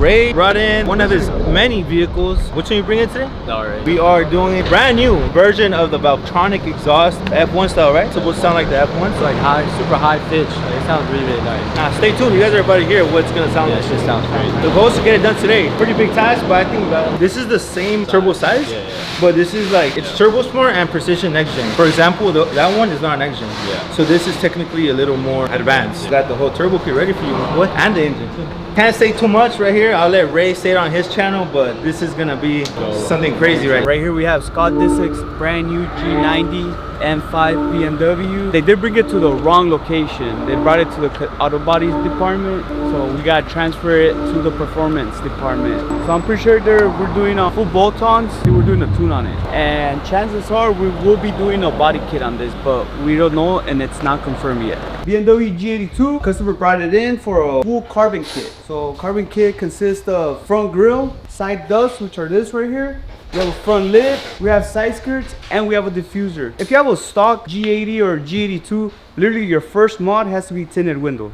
Ray brought in one of his many vehicles. Which one you bring in today? The R8. We are doing a brand new version of the Valtronic exhaust, F1 style, right? So it will sound like the F1. It's like high, super high pitch. Like, it sounds really, really nice. Stay tuned. You guys are about to hear what's gonna sound like. It just sounds crazy. The goal is to get it done today. Pretty big task, but I think this is the same turbo size. Yeah. But this is like, it's Turbo Smart and Precision Next Gen. For example, that one is not Next Gen. Yeah. So this is technically a little more advanced. Got the whole turbo kit ready for you. What? And the engine too. Can't say too much right here. I'll let Ray say it on his channel, but this is gonna be something crazy right here. We have Scott Disick's brand new G82 M5 BMW. They did bring it to the wrong location. They brought it to the auto bodies department, so we gotta transfer it to the performance department. So I'm pretty sure we're doing a full bolt-ons. We're doing a tune on it, and chances are we will be doing a body kit on this, but we don't know and it's not confirmed yet. BMW G82, customer brought it in for a full carbon kit. So carbon kit consists of front grille, side ducts, which are this right here. We have a front lid, we have side skirts, and we have a diffuser. If you have a stock G80 or G82, literally your first mod has to be tinted windows.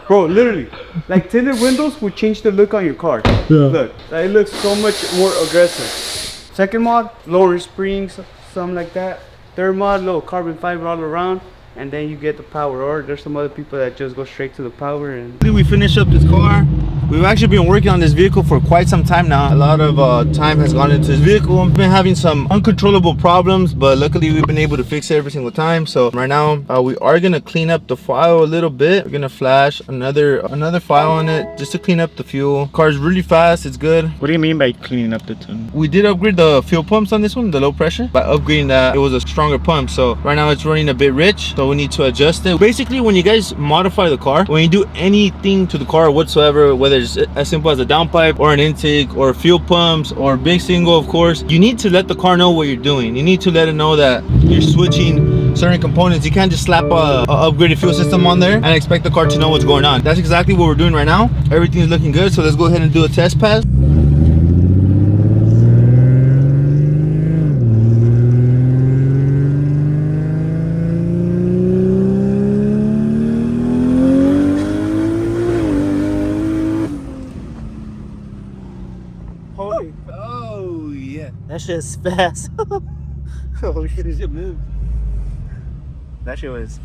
Bro, literally, like tinted windows will change the look on your car. Yeah. Look, it looks so much more aggressive. Second mod, lower springs, something like that. Third mod, little carbon fiber all around. And then you get the power, or there's some other people that just go straight to the power. And we finish up this car. We've actually been working on this vehicle for quite some time now. A lot of time has gone into this vehicle. We've been having some uncontrollable problems, but luckily we've been able to fix it every single time. So right now we are gonna clean up the file a little bit. We're gonna flash another file on it just to clean up the fuel. Car's really fast, it's good. What do you mean by cleaning up the tune? We did upgrade the fuel pumps on this one, the low pressure. By upgrading that, it was a stronger pump. So right now it's running a bit rich, so we need to adjust it. Basically, when you guys modify the car, when you do anything to the car whatsoever, whether it's as simple as a downpipe or an intake or fuel pumps or big single, of course, you need to let the car know what you're doing. You need to let it know that you're switching certain components. You can't just slap a upgraded fuel system on there and expect the car to know what's going on. That's exactly what we're doing right now. Everything is looking good, so let's go ahead and do a test pass. Oh yeah, that shit's fast. Holy shit, it moved. That shit was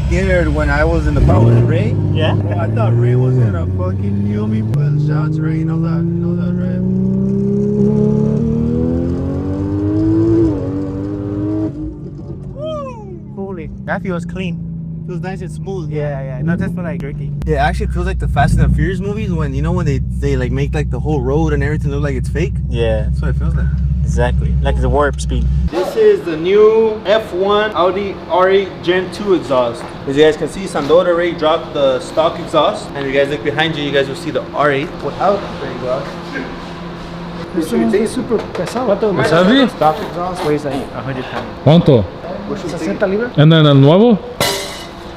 scared when I was in the car with Ray. Yeah? I thought Ray was gonna fucking kill me, but shout out to Ray, you know that, Ray. Woo! Holy, that feels clean. Feels nice and smooth. Yeah. Not just for like jerking. It actually feels like the Fast and the Furious movies when, you know, when they like make like the whole road and everything look like it's fake. Yeah. That's what it feels like. Exactly. Like the warp speed. This is the new F1 Audi R8 Gen 2 exhaust. As you guys can see, Sandora Ray dropped the stock exhaust. And if you guys look behind you, you guys will see the R8 without the exhaust. This es super pesado. ¿Es heavy? Stock exhaust weighs like 100 pounds. ¿Cuánto? 60 libras. And then el nuevo?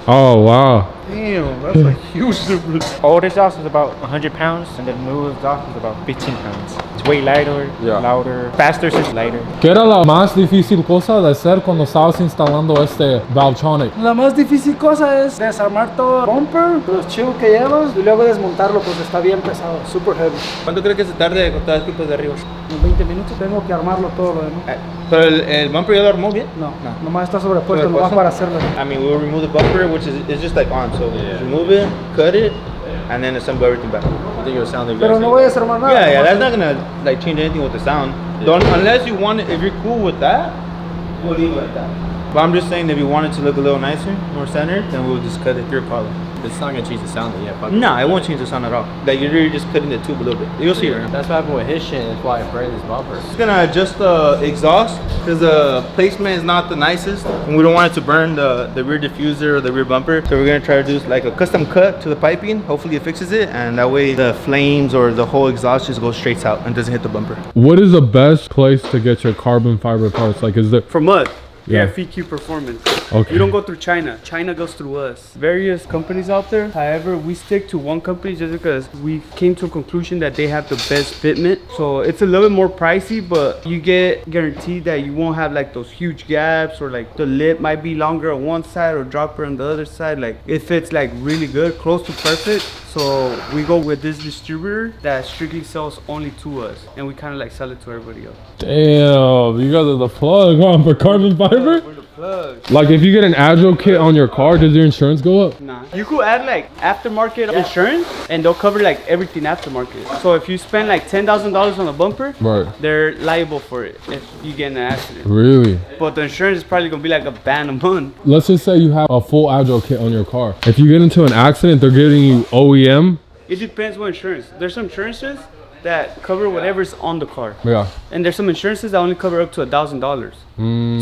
Oh wow. Damn, that's a huge difference. Old exhaust is about 100 pounds, and the new exhaust is about 15 pounds. It's way lighter, louder, faster, it's lighter. ¿Qué era la más difícil cosa de hacer cuando estabas instalando este Valtronic? La más difícil cosa es desarmar todo el bumper, los chivos que llevas, y luego desmontarlo porque está bien pesado, super heavy. ¿Cuánto crees que se tarde con todas las culpas de arriba? En 20 minutos tengo que armarlo todo lo demás. ¿Pero el bumper ya lo armó bien? No, nomás está sobrepuesto, nomás para hacerlo. I mean, we'll remove the bumper, which is it's just like on, so remove it, cut it, and then assemble everything back. I think it'll sound like Pero no voy a desarmar nada. Yeah, that's not gonna like change anything with the sound. Don't, unless you want it, if you're cool with that, we'll leave it like that. But I'm just saying, if you want it to look a little nicer, more centered, then we'll just cut it. Your call. It's not gonna change the sound yet. No, it won't change the sound at all. Like you're really just cutting the tube a little bit. You'll see it. That's what happened with his shit. That's why I burned his bumper. It's gonna adjust the exhaust because the placement is not the nicest, and we don't want it to burn the rear diffuser or the rear bumper. So we're gonna try to do like a custom cut to the piping. Hopefully it fixes it, and that way the flames or the whole exhaust just goes straight out and doesn't hit the bumper. What is the best place to get your carbon fiber parts? Like, is there For mud? Yeah. FEQ Performance. Okay. We don't go through China. China goes through us. Various companies out there. However, we stick to one company just because we came to a conclusion that they have the best fitment. So it's a little bit more pricey, but you get guaranteed that you won't have like those huge gaps, or like the lip might be longer on one side or darker on the other side. Like it fits like really good, close to perfect. So we go with this distributor that strictly sells only to us, and we kind of like sell it to everybody else. Damn, you guys are the plug on for carbon fiber? We're the plug. Like if you get an agile kit on your car, does your insurance go up? Nah. You could add like aftermarket insurance, and they'll cover like everything aftermarket. So if you spend like $10,000 on a bumper, Right. they're liable for it if you get in an accident. Really? But the insurance is probably gonna be like a band a month. Let's just say you have a full agile kit on your car. If you get into an accident, they're giving you OEM. It depends what insurance. There's some insurances that cover whatever's on the car. Yeah. And there's some insurances that only cover up to $1,000.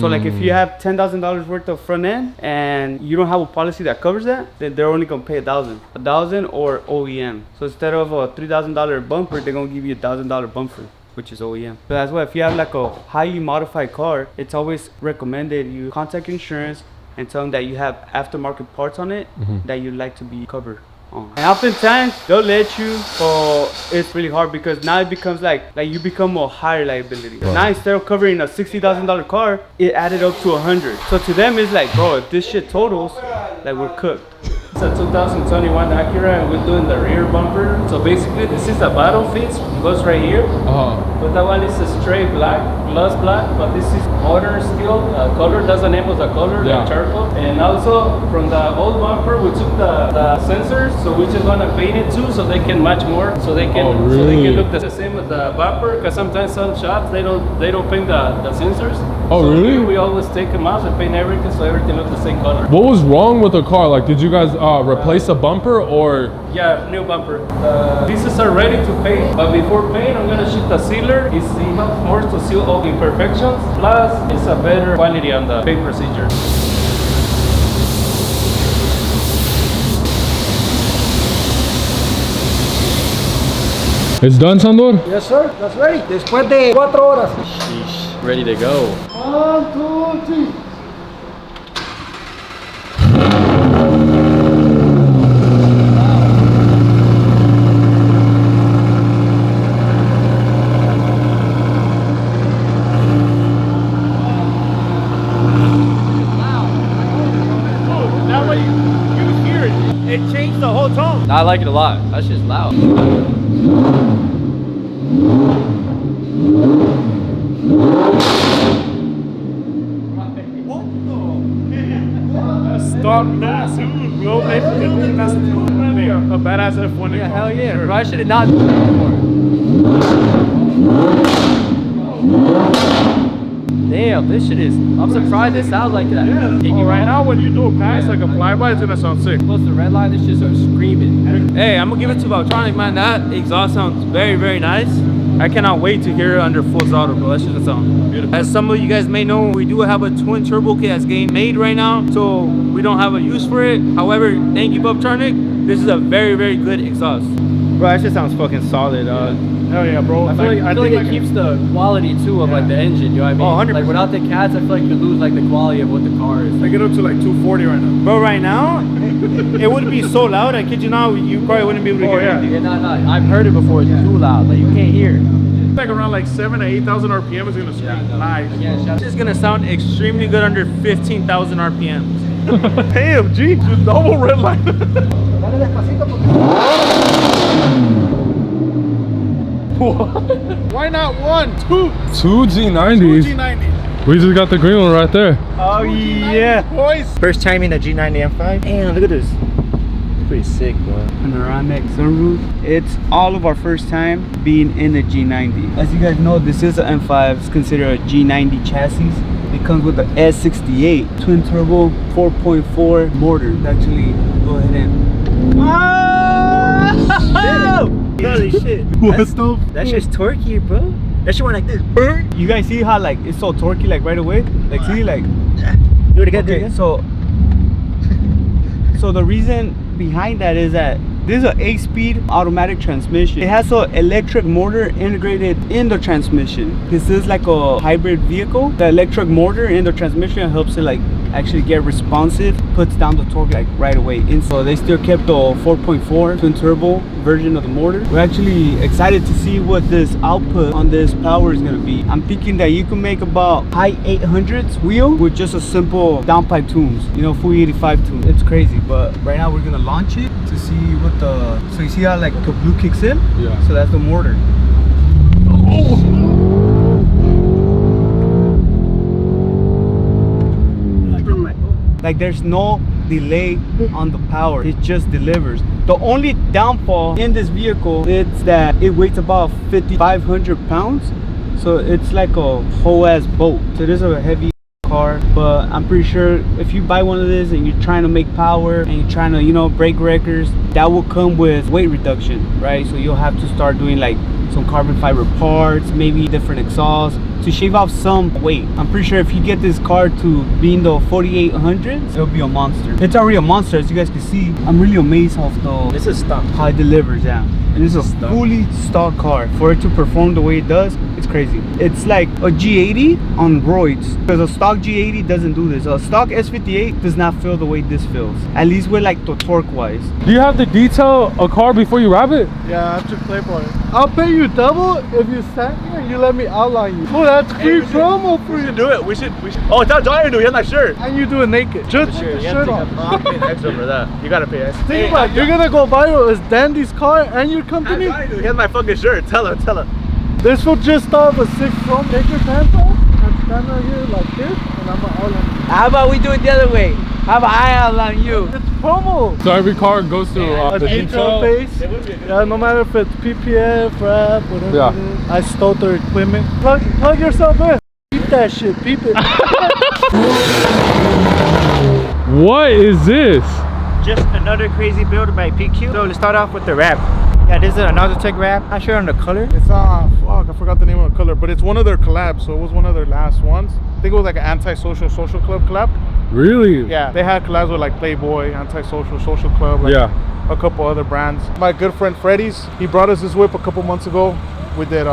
So like if you have $10,000 worth of front end and you don't have a policy that covers that, then they're only gonna pay $1,000 or OEM. So instead of a $3,000 bumper, they're gonna give you $1,000 bumper, which is OEM. So that's why if you have like a highly modified car, it's always recommended you contact insurance and tell them that you have aftermarket parts on it that you'd like to be covered on. And oftentimes they'll let you, but it's really hard because now it becomes like you become a higher liability. Right. Now instead of covering a $60,000 car, it added up to 100. So to them it's like, bro, if this shit totals, like we're cooked. It's a 2021 Acura and we're doing the rear bumper. So basically this is the bottom fits, goes right here. But that one is a straight black, gloss black, but this is modern steel. Color doesn't enable the color, Yeah. like charcoal. And also from the old bumper, we took the sensors, so we just want to paint it too, so they can match more, so they can Oh, so they really? can look the same with the bumper. Because sometimes some shops they don't paint the sensors. Oh, so really? We always take them out and paint everything so everything looks the same color. What was wrong with the car? Like, did you guys replace a bumper or? Yeah, new bumper. Pieces are ready to paint, but before paint, I'm gonna shoot the sealer. It helps more to seal all imperfections. Plus, it's a better quality on the paint procedure. It's done, Sandor? Yes, sir. That's ready. Después de 4 horas. Sheesh. Ready to go. 1, 2, 3. That way you hear it. It changed the whole tone. I like it a lot. That shit's loud. Stop that soon, bro. That's a badass F1. Yeah, hell yeah. Bro, I should have not done that before. Damn, this shit is. I'm surprised it sounds like that. Oh, right now when you do a pass like a flyby, it's gonna sound sick. Close to the red line, this shit starts screaming. Hey, I'm gonna give it to Valtronic, man. That exhaust sounds very, very nice. I cannot wait to hear it under full throttle, bro. That shit sounds beautiful. As some of you guys may know, we do have a twin turbo kit that's getting made right now, so we don't have a use for it. However, thank you, Valtronic. This is a very, very good exhaust. Bro, that shit sounds fucking solid, dog. Hell yeah, bro. I feel like it keeps the quality too of like the engine, you know what I mean? 100%. Like without the cats, I feel like you lose like the quality of what the car is. I get up to like 240 right now. Bro, right now, it would be so loud. I kid you not, you probably wouldn't be able to hear yeah. anything. Yeah, no, I've heard it before. It's too loud. Like you can't hear. It's like around like 7,000 to 8,000 RPM is gonna scream live. Yeah, shout It's gonna sound extremely good under 15,000 RPMs. Damn, G, just double red line. Dale despacito porque... Why not 1, 2, 2 G90s. G90? We just got the green one right there. Oh yeah. Boys. First time in a G90 M5. Damn, look at this. Pretty sick, bro. Panoramic sunroof. It's all of our first time being in a G90. As you guys know, this is an M5. It's considered a G90 chassis. It comes with the S68 twin turbo 4.4 motor. Actually, go ahead and. Holy shit. That shit's torquey, bro. That shit went like this. You guys see how like it's so torquey like right away? Like see like. Do it again, do it Okay, again. so the reason behind that is that this is an 8-speed automatic transmission. It has an electric motor integrated in the transmission. This is like a hybrid vehicle. The electric motor in the transmission helps it like actually get responsive, puts down the torque like right away. And so they still kept the 4.4 twin turbo version of the motor. We're actually excited to see what this output on this power is going to be. I'm thinking that you can make about high 800s wheel with just a simple downpipe tunes, you know, full 85 tune. It's crazy, but right now we're gonna launch it to see what the, so you see how like the blue kicks in? Yeah. So that's the motor. Like there's no delay on the power, it just delivers. The only downfall in this vehicle is that it weighs about 5,500 pounds. So it's like a whole ass boat. So it is a heavy car, but I'm pretty sure if you buy one of this and you're trying to make power and you're trying to, you know, break records, that will come with weight reduction, right? So you'll have to start doing like some carbon fiber parts, maybe different exhausts to shave off some weight. I'm pretty sure if you get this car to be in the 4800s, it'll be a monster. It's already a monster, as you guys can see. I'm really amazed of This is stock. how it delivers, yeah. And it's a fully stock car. For it to perform the way it does, it's crazy. It's like a G80 on roids, because a stock G80 doesn't do this. A stock S58 does not feel the way this feels, at least with like the torque wise. Do you have to detail a car before you wrap it? Yeah, I have to play for it. I'll pay you double if you stand here and you let me outline you. Oh, that's free promo for you. Do it. We should. Oh, tell Johnny to do it. He's not sure. And you do it naked. Just take the shirt off. Extra for that. You gotta pay extra. Think about it. You're gonna go viral as Dandy's car and your company. He has my fucking shirt. Tell her. This will just off a 6 chrome. Take your pants off and stand right here like this, and I'm gonna outline you. How about we do it the other way? How about I outline you? It's promo. So every car goes through A the detail face. Yeah, no matter if it's PPF, rap, whatever Yeah. it is. I stole their equipment. Plug yourself in. Peep that shit. Peep it. What is this? Just another crazy build by PQ. So let's start off with the wrap. Yeah, this is another tech wrap. Not sure on the color. It's fuck, I forgot the name of the color, but it's one of their collabs, so it was one of their last ones. I think it was like an anti-social social club collab. Really? Yeah, they had collabs with like Playboy, anti-social social club, like a couple other brands. My good friend Freddy's, he brought us this whip a couple months ago. We did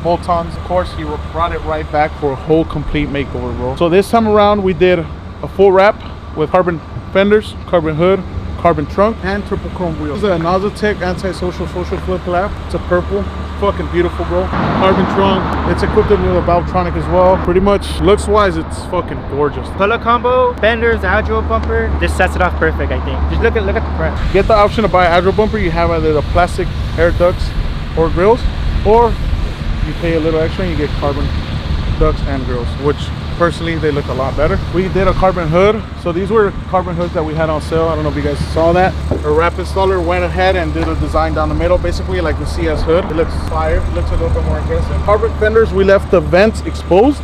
bolt-ons. Of course, he brought it right back for a whole complete makeover, bro. So this time around, we did a full wrap with carbon fenders, carbon hood, carbon trunk, and triple chrome wheels. This is a Nosotech anti-social social club collab. It's a purple. Fucking beautiful, bro. Carbon trunk. It's equipped with a Valvetronic as well. Pretty much looks wise, it's fucking gorgeous. Color combo, fenders, agile bumper. This sets it off perfect, I think. Just look at the front. Get the option to buy agile bumper. You have either the plastic air ducts or grills, or you pay a little extra and you get carbon ducts and grills, which personally they look a lot better. We did a carbon hood. So these were carbon hoods that we had on sale. I don't know if you guys saw that. A wrap installer went ahead and did a design down the middle, basically like the CS hood. It looks fire. It looks a little bit more aggressive. Carbon fenders, we left the vents exposed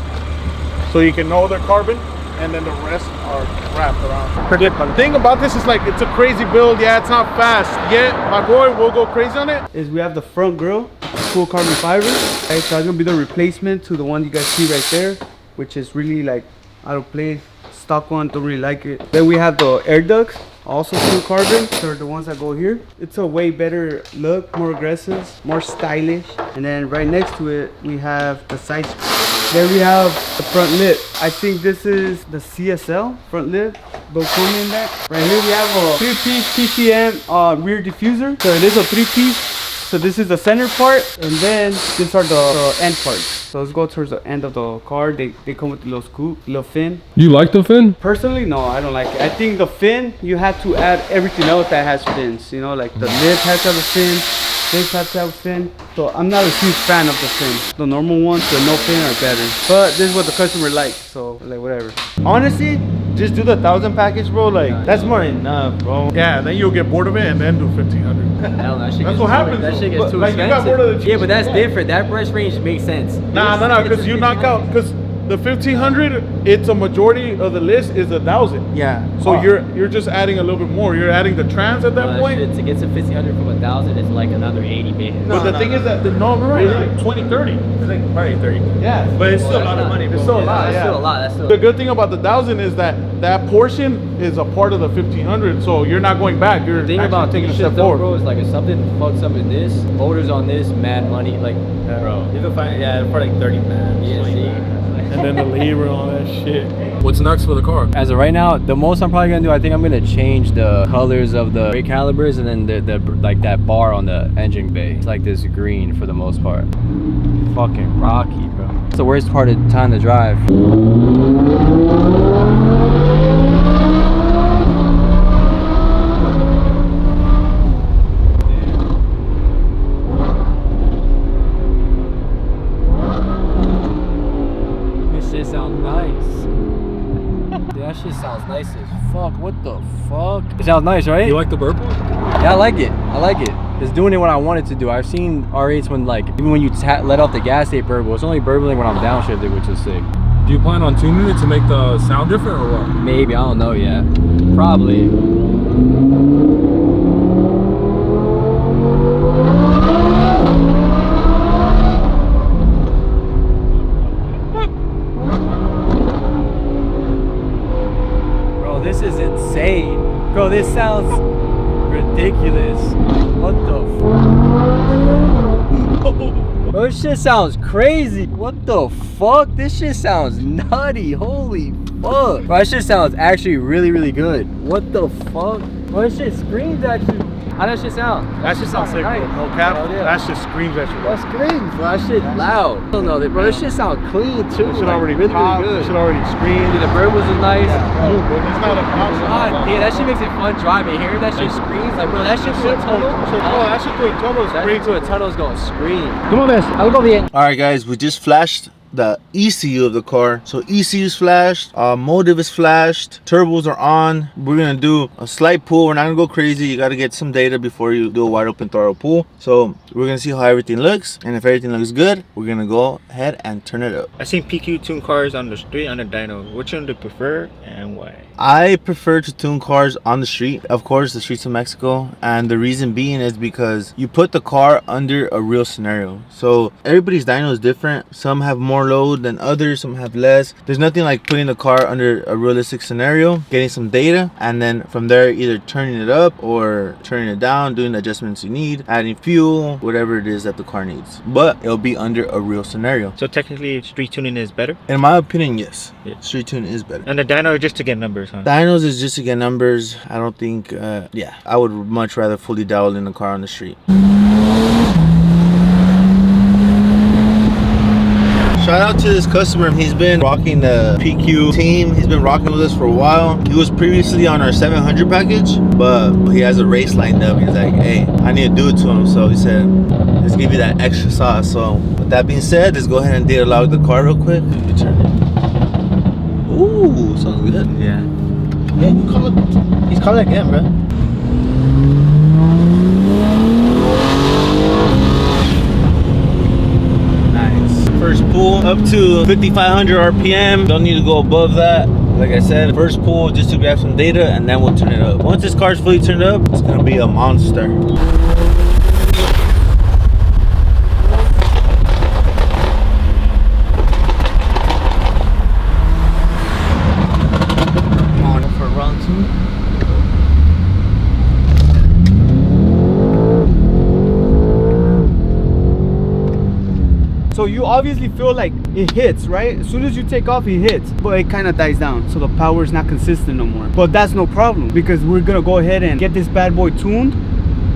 so you can know they're carbon, and then the rest are wrapped around. Pretty good color. The thing about this is like it's a crazy build. Yeah, it's not fast yet. My boy will go crazy on it. Is we have the front grille, full carbon fiber. Okay, so that's gonna be the replacement to the one you guys see right there, which is really like out of place. Stock one, don't really like it. Then we have the air ducts, also full carbon. They're the ones that go here. It's a way better look, more aggressive, more stylish. And then right next to it, we have the side. Then we have the front lip. I think this is the CSL front lip. They'll come in that. Right here we have a 3-piece TCM rear diffuser. So it is a 3-piece. So this is the center part, and then these are the end parts. So let's go towards the end of the car. They come with the little scoop, little fin. You like the fin? Personally, no, I don't like it. I think the fin, you have to add everything else that has fins. You know, like the lip has to have a fin, this has to have a fin. So I'm not a huge fan of the fin. The normal ones with no fin are better. But this is what the customer likes, so like whatever. Honestly, just do the 1,000 package, bro. Like that's more than enough, bro. Yeah, then you'll get bored of it and then do 1,500. Hell, that shit That's gets what too- happens, That though. shit gets But, too like, you got expensive. more of the- Yeah, but that's different. That price range makes sense. Nah, because you knock out, because the 1,500, it's a majority of the list is 1,000. Yeah. So you're just adding a little bit more. You're adding the trans at that point. Shit, to get to 1,500 from 1,000, it's like another 80 bit. But the thing is that no, right, it's like 20, 30. It's like probably 30. Yeah, But it's still a lot of money, bro. it's still a lot. That's Yeah, still a lot. That's still The good thing about the 1,000 is that that portion is a part of the 1,500, so you're not going back. You're The thing actually about taking these a shit step though, forward. bro, is like if something fucks up in this, motors on this, mad money, like, bro. You can find for like 30 man. Yeah, see? and then the lever and all that shit. What's next for the car? As of right now, the most I'm probably gonna do, I think I'm gonna change the colors of the brake calipers and then the like that bar on the engine bay. It's like this green for the most part. Fucking rocky, bro. It's the worst part of time to drive. This shit sounds nice. Dude, that shit sounds nice as fuck. What the fuck? It sounds nice, right? You like the burp? Yeah, I like it. I like it. It's doing it when I want it to do. I've seen R8s when, like, even when you let off the gas, they burble. It's only burbling when I'm downshifted, which is sick. Do you plan on tuning it to make the sound different or what? Maybe, I don't know yet. Probably. Bro, this is insane. Bro, this sounds ridiculous. What the fuck? Bro, this shit sounds crazy. What the fuck? This shit sounds nutty. Holy fuck. Bro, this shit sounds actually really, really good. What the fuck? Bro, this shit screams at you. How does that shit sound? That shit sounds sick, bro. No cap. That shit screams at you. That screams, bro. That shit loud. I don't know, bro. This shit sounds clean too. It should already really, really good. It should already scream. Dude, the burbos is nice. Dude, bro, it's not a God, yeah, that shit makes it fun driving. Hearing that shit screams, like, bro, that shit to a tunnel. Oh, that shit to a tunnel That shit to a tunnle is gonna scream. Alright guys, we just flashed the ECU of the car. So ECU is flashed, motive is flashed, turbos are on. We're gonna do a slight pull. We're not gonna go crazy. You gotta get some data before you do a wide open throttle pull. So we're gonna see how everything looks, and if everything looks good, we're gonna go ahead and turn it up. I've seen PQ tune cars on the street on the dyno. Which one do you prefer and why? I prefer to tune cars on the street, of course, the streets of Mexico, and the reason being is because you put the car under a real scenario. So everybody's dyno is different. Some have more load than others, some have less. There's nothing like putting the car under a realistic scenario, getting some data, and then from there either turning it up or turning it down, doing the adjustments you need, adding fuel, whatever it is that the car needs, but it'll be under a real scenario. So technically street tuning is better? In my opinion, yes. Yeah. Street tune is better. And the dyno is just to get numbers, huh? Dynos is just to get numbers. I don't think, yeah, I would much rather fully dial in a car on the street. Shout out to this customer. He's been rocking the PQ team. He's been rocking with us for a while. He was previously on our 700 package, but he has a race lined up. He's like, hey, I need to do it to him. So he said, let's give you that extra sauce. So with that being said, let's go ahead and data log the car real quick. You turn it. Ooh, sounds good. Yeah. Yeah, you call it. He's calling again, bro. Nice. First pull up to 5,500 RPM. Don't need to go above that. Like I said, first pull just to grab some data, and then we'll turn it up. Once this car's fully turned up, it's gonna be a monster. So you obviously feel like it hits, right? As soon as you take off, it hits, but it kind of dies down. So the power is not consistent no more. But that's no problem because we're gonna go ahead and get this bad boy tuned,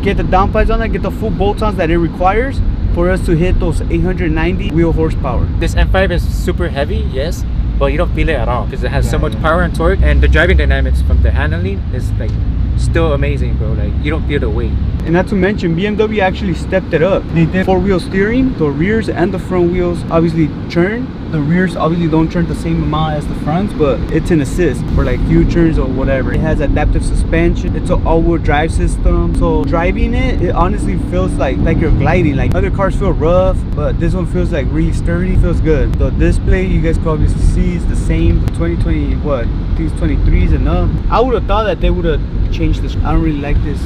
get the downpipes on it, get the full bolt-ons that it requires for us to hit those 890 wheel horsepower. This M5 is super heavy, yes, but you don't feel it at all because it has so much power and torque, and the driving dynamics from the handling is like still amazing, bro. Like you don't feel the weight. And not to mention, BMW actually stepped it up. They did 4-wheel steering. The rears and the front wheels obviously turn. The rears obviously don't turn the same amount as the fronts, but it's an assist for like U-turns or whatever. It has adaptive suspension. It's an all-wheel drive system. So driving it, it honestly feels like you're gliding. Like other cars feel rough, but this one feels like really sturdy. Feels good. The display, you guys can obviously see, is the same. 2020, what? These 23s and up. I would have thought that they would have changed this. I don't really like this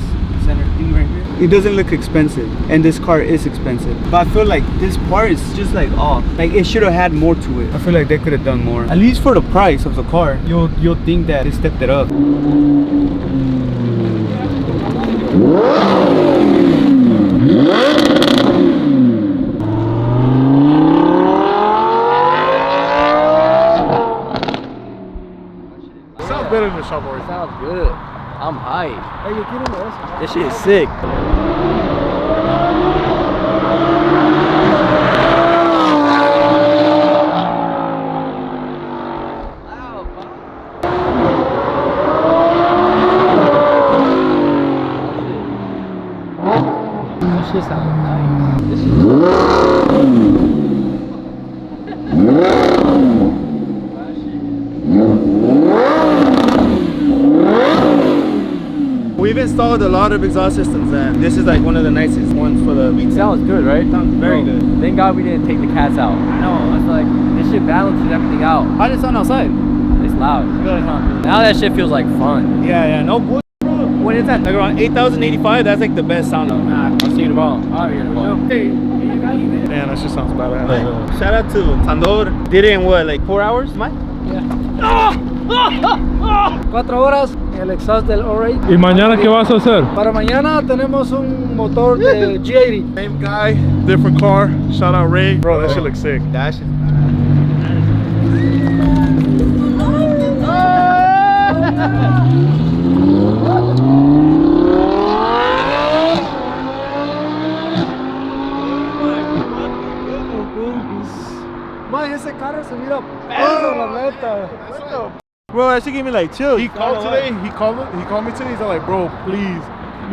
center thing right here. It doesn't look expensive, and this car is expensive, but I feel like this part is just like off. Like it should have had more to it. I feel like they could have done more, at least for the price of the car. You'll think that they stepped it up. the shop already. Sounds good. I'm hyped. Hey, you kidding me? This shit is sick. That shit sounds nice. We've installed a lot of exhaust systems, and this is like one of the nicest ones for the It sounds good, right? Sounds very good. Thank God we didn't take the cats out. I know. I was like, this shit balances everything out. How does it sound outside? It's loud. Now that shit feels like fun. Yeah, no bull. When it's at like around 8,085, that's like the best sound. I'll see you tomorrow. I'll be here tomorrow. Man, that shit sounds badass. Shout out to Sandor. Did it in what, like 4 hours, Mike? 4 horas el exhaust del R8. ¿Y mañana qué vas a hacer? Para mañana tenemos un motor de G80. Same guy, different car. Shout out Ray. Bro, that shit looks sick. That shit. Man, ese carro se mira perro, la neta. Bro, that shit gave me like chills. He called today. He called me today. He's like, bro, please.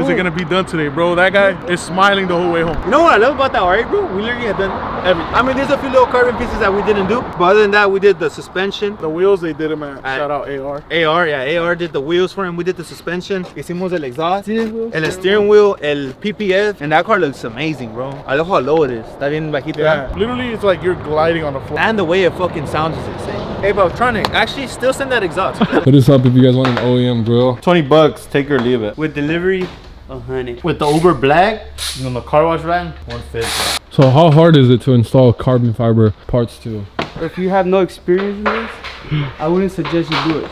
Is it gonna be done today, bro? That guy is smiling the whole way home. You know what I love about that R8, bro? We literally had done everything. I mean, there's a few little carbon pieces that we didn't do, but other than that, we did the suspension. The wheels, they did them at shout out AR. AR did the wheels for him. We did the suspension. Hicimos el exhaust, el steering wheel, el PPF, and that car looks amazing, bro. I love how low it is. Está bien bajito. Yeah, literally, it's like you're gliding on the floor. And the way it fucking sounds is insane. Hey, bro, Tronic, actually, still send that exhaust. Hit us up if you guys want an OEM grill. $20, take or leave it. With delivery, 100. With the Uber Black, on the car wash van, 150. So how hard is it to install carbon fiber parts too? If you have no experience in this, I wouldn't suggest you do it.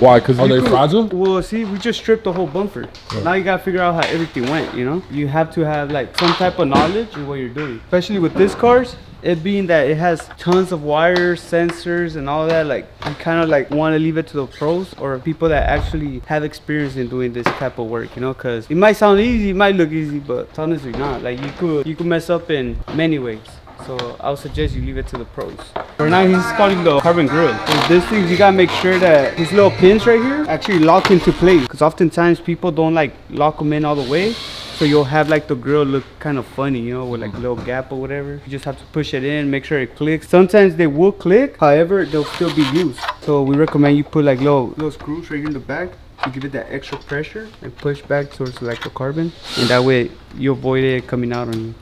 Why? Because are they fragile? Well, see, we just stripped the whole bumper. Yeah. Now you gotta figure out how everything went, you know? You have to have like some type of knowledge in what you're doing. Especially with this cars, it being that it has tons of wires, sensors and all that, like I kind of like want to leave it to the pros or people that actually have experience in doing this type of work, you know? Because it might sound easy, it might look easy, but it's honestly not. Like you could mess up in many ways. So I would suggest you leave it to the pros. For now, he's installing the carbon grill. With these things, you gotta make sure that these little pins right here actually lock into place. Because oftentimes people don't like lock them in all the way. So you'll have like the grill look kind of funny, you know, with like a little gap or whatever. You just have to push it in, make sure it clicks. Sometimes they will click, however, they'll still be used. So we recommend you put like little screws right here in the back to give it that extra pressure and push back towards like the carbon. And that way you avoid it coming out on you.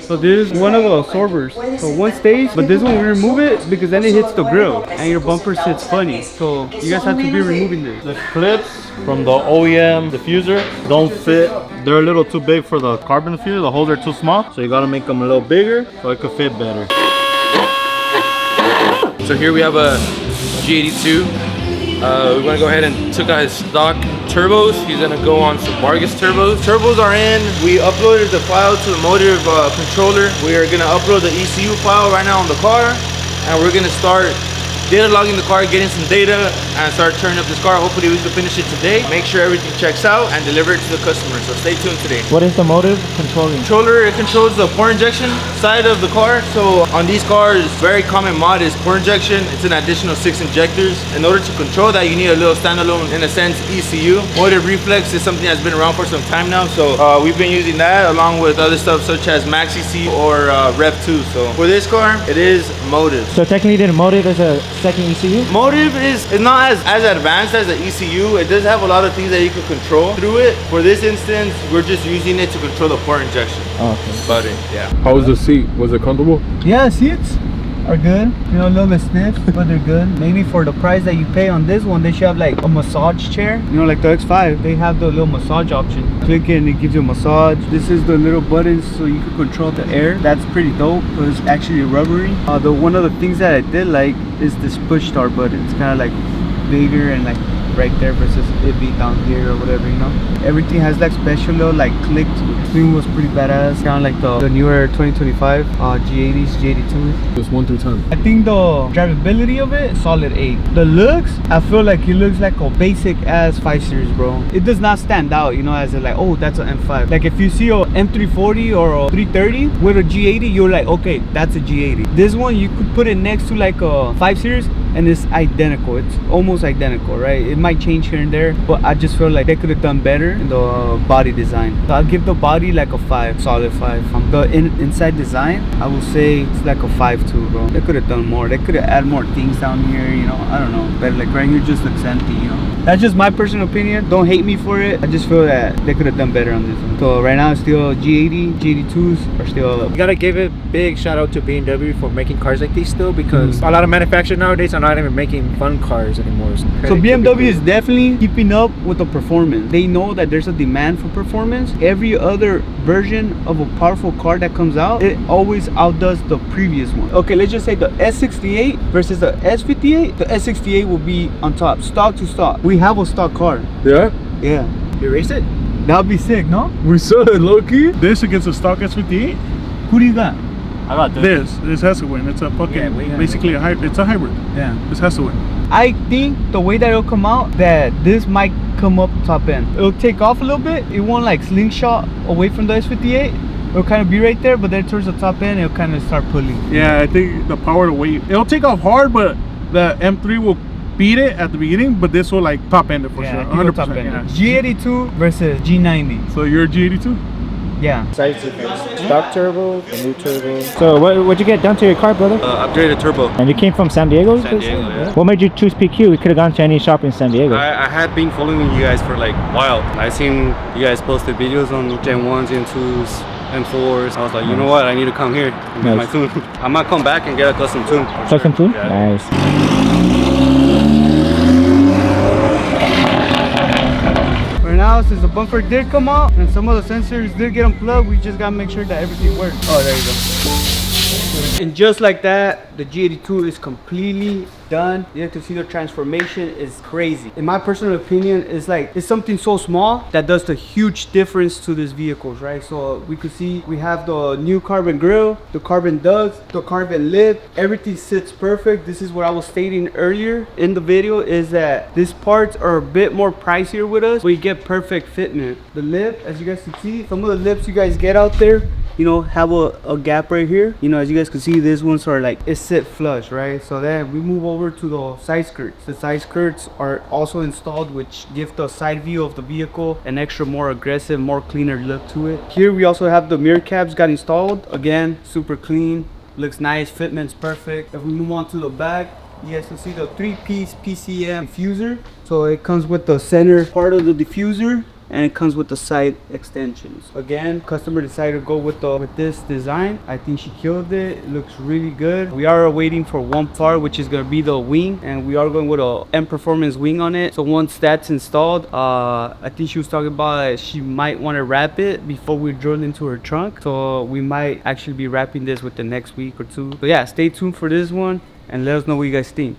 So this is one of the absorbers. So one stays, but this one we remove it because then it hits the grill and your bumper sits funny. So you guys have to be removing this. The clips from the OEM diffuser don't fit. They're a little too big for the carbon diffuser. The holes are too small, so you gotta make them a little bigger so it could fit better. So here we have a G82. We're gonna go ahead and took out his stock turbos. He's gonna go on some Vargas turbos. Turbos are in. We uploaded the file to the motive controller. We are gonna upload the ECU file right now on the car, and we're gonna start data logging the car, getting some data, and start turning up this car. Hopefully we can finish it today. Make sure everything checks out and deliver it to the customer. So stay tuned today. What is the motive controlling? Controller, it controls the port injection side of the car. So on these cars, very common mod is port injection. It's an additional 6 injectors. In order to control that, you need a little standalone, in a sense, ECU. Motive reflex is something that's been around for some time now. So we've been using that along with other stuff such as Maxi C or Rev 2. So for this car, it is motive. So technically the motive is a second ECU? Motive is not as advanced as the ECU. It does have a lot of things that you can control through it. For this instance, we're just using it to control the port injection. Okay. But yeah. How was the seat? Was it comfortable? Yeah, seats are good. You know, a little bit stiff, but they're good. Maybe for the price that you pay on this one, they should have like a massage chair. You know, like the X5, they have the little massage option. Click it and it gives you a massage. This is the little buttons so you can control the air. That's pretty dope because it's actually rubbery. One of the things that I did like is this push start button. It's kind of like bigger and like right there versus it be down here or whatever, you know. Everything has like special little like click to it. Screen was pretty badass. Kind of like the newer 2025 G80s, G82s. Just 1 through 10. I think the drivability of it, solid 8. The looks, I feel like it looks like a basic ass 5 Series, bro. It does not stand out, you know, as a like, oh, that's an M5. Like if you see a M340 or a 330 with a G80, you're like, okay, that's a G80. This one, you could put it next to like a 5 Series and it's identical. It's almost identical, right? It might change here and there, but I just feel like they could have done better in the body design. So I'll give the body like a 5, solid 5. The inside design, I will say it's like a 5 too, bro. They could have done more. They could have added more things down here, you know. I don't know, but like right here just looks empty, you know. That's just my personal opinion. Don't hate me for it. I just feel that they could have done better on this one. So right now it's still G80, G82s are still. You gotta give a big shout out to BMW for making cars like these still, because a lot of manufacturers nowadays are not even making fun cars anymore. So BMW is definitely keeping up with the performance. They know that there's a demand for performance. Every other version of a powerful car that comes out, it always outdoes the previous one. Okay, let's just say the S68 versus the S58. The S68 will be on top, stock to stock. We have a stock car. Yeah? Yeah. You race it? That'd be sick, no? We saw it, Loki. This against a stock S58. Who do you got? I got This has to win. It's a fucking basically a hybrid. It's a hybrid. Yeah. This has to win. I think the way that it'll come out, that this might come up top end. It'll take off a little bit. It won't like slingshot away from the S58. It'll kind of be right there, but then towards the top end, it'll kind of start pulling. Yeah, I think the power to weight. It'll take off hard, but the M3 will beat it at the beginning, but this will like top end it for sure. 100%. Top end. Yeah. G82 versus G90. So you're G82? Yeah. Size difference. Stock turbo, the new turbo. So what'd you get done to your car, brother? Upgraded turbo. And you came from San Diego? San Diego, yeah. What made you choose PQ? We could have gone to any shop in San Diego. I had been following you guys for like a while. I seen you guys posted videos on Gen 1s, Gen 2s, M4s. I was like, you know what? I need to come here and get my tune. I might come back and get a custom tune. Custom tune? Yeah. Nice. Right now, since the bumper did come out and some of the sensors did get unplugged, we just gotta make sure that everything works. Oh, there you go. And just like that, the G82 is completely done. You have to see the transformation is crazy. In my personal opinion, it's something so small that does the huge difference to these vehicles, right? So we could see we have the new carbon grille, the carbon ducts, the carbon lip. Everything sits perfect. This is what I was stating earlier in the video, is that these parts are a bit more pricier with us, but you get perfect fitment. The lip, as you guys can see, some of the lips you guys get out there, you know, have a gap right here. You know, as you guys can see, these ones are like, it sit flush, right? So then we move over to the side skirts. The side skirts are also installed, which give the side view of the vehicle an extra more aggressive, more cleaner look to it. Here we also have the mirror caps got installed. Again, super clean, looks nice, fitment's perfect. If we move on to the back, you guys can see the 3-piece PCM diffuser. So it comes with the center part of the diffuser, and it comes with the side extensions. Again, customer decided to go with this design. I think she killed it. It looks really good. We are waiting for one part, which is gonna be the wing, and we are going with a M Performance wing on it. So once that's installed, I think she was talking about she might want to wrap it before we drill into her trunk. So we might actually be wrapping this with the next week or two. So yeah, stay tuned for this one and let us know what you guys think.